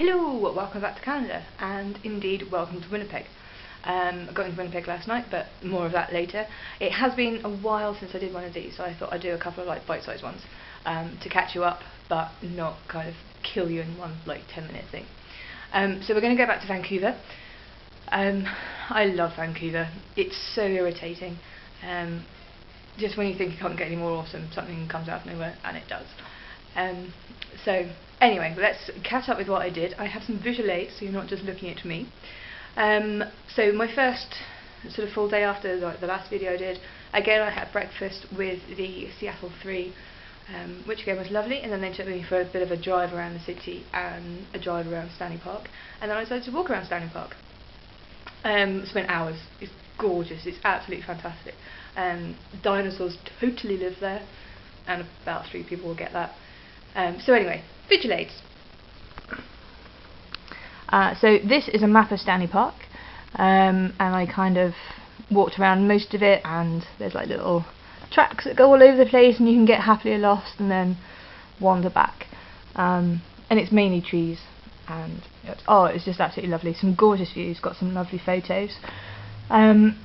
Hello, welcome back to Canada, and indeed welcome to Winnipeg. I got into Winnipeg last night, but more of that later. It has been a while since I did one of these, so I thought I'd do a couple of bite-sized ones to catch you up, but not kind of kill you in one 10-minute thing. So we're going to go back to Vancouver. I love Vancouver. It's so irritating. Just when you think you can't get any more awesome, something comes out of nowhere, and it does. So anyway, let's catch up with what I did. I have some visual aids, so you're not just looking at me. So my first sort of full day after the last video I did, again I had breakfast with the Seattle 3, which again was lovely, and then they took me for a bit of a drive around the city and a drive around Stanley Park, and then I decided to walk around Stanley Park. Spent hours. It's gorgeous. It's absolutely fantastic. Dinosaurs totally live there, and about 3 people will get that. So anyway, visual aids. So this is a map of Stanley Park, and I kind of walked around most of it, and there's like little tracks that go all over the place, and you can get happily lost and then wander back. And it's mainly trees, and it's just absolutely lovely. Some gorgeous views, got some lovely photos. And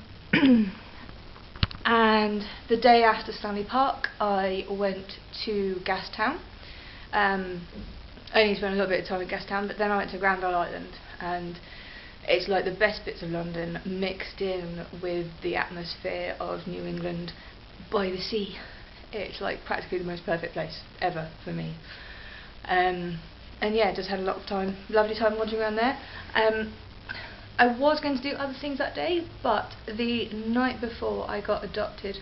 the day after Stanley Park, I went to Gastown. I only spent a little bit of time in Gastown, but then I went to Granville Island, and it's like the best bits of London mixed in with the atmosphere of New England by the sea. It's like practically the most perfect place ever for me. And yeah, just had a lot of time, lovely time wandering around there. I was going to do other things that day, but the night before I got adopted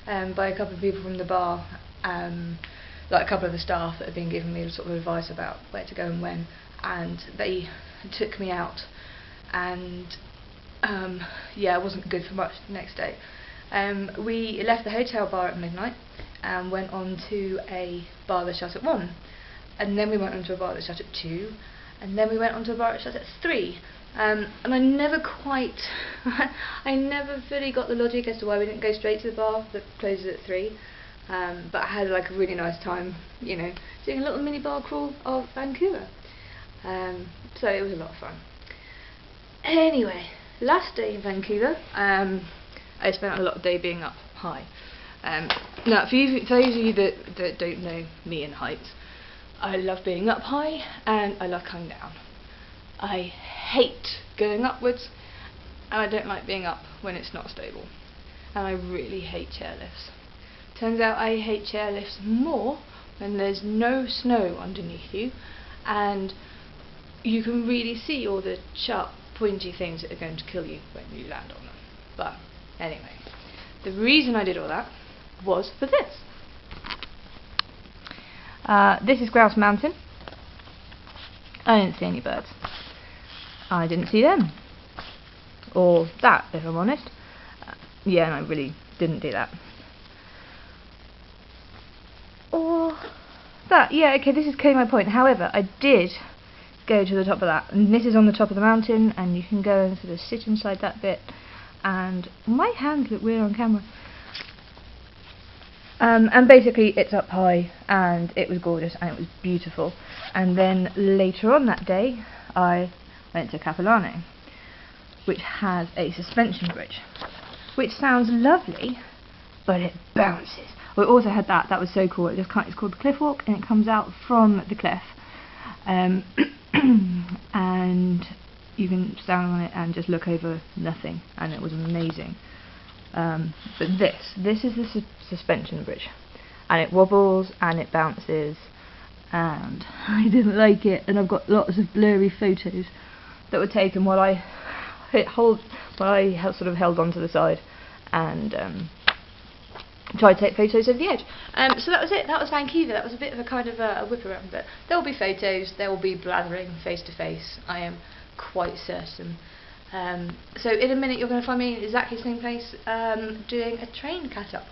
by a couple of people from the bar, like a couple of the staff that had been giving me sort of advice about where to go and when, and they took me out, and yeah, it wasn't good for much the next day. We left the hotel bar at midnight and went on to a bar that shut at 1, and then we went on to a bar that shut at 2, and then we went on to a bar that shut at 3. And I never quite, I never fully got the logic as to why we didn't go straight to the bar that closes at 3. But I had like a really nice time, you know, doing a little mini bar crawl of Vancouver. So it was a lot of fun. Anyway, last day in Vancouver, I spent a lot of day being up high. Now, for those of you that don't know me and heights, I love being up high and I love coming down. I hate going upwards, and I don't like being up when it's not stable. And I really hate chairlifts. Turns out I hate chairlifts more when there's no snow underneath you, and you can really see all the sharp, pointy things that are going to kill you when you land on them. But anyway, the reason I did all that was for this. This is Grouse Mountain. I didn't see any birds. I didn't see them. Or that, if I'm honest. Yeah, and I really didn't do that. Or that, yeah, okay, this is clearly my point. However, I did go to the top of that, and this is on the top of the mountain, and you can go and sort of sit inside that bit, and my hands look weird on camera. And basically it's up high, and it was gorgeous, and it was beautiful. And then later on that day, I went to Capilano, which has a suspension bridge, which sounds lovely, but it bounces. We also had that was so cool. It's called the Cliff Walk, and it comes out from the cliff, and you can stand on it and just look over nothing, and it was amazing. But this is the suspension bridge, and it wobbles and it bounces, and I didn't like it, and I've got lots of blurry photos that were taken while I sort of held on to the side and tried to take photos of the edge. So that was it. That was Vancouver. That was a bit of a kind of a whip around, but there will be photos, there will be blathering face to face, I am quite certain. So in a minute you're going to find me in exactly the same place doing a train catch up.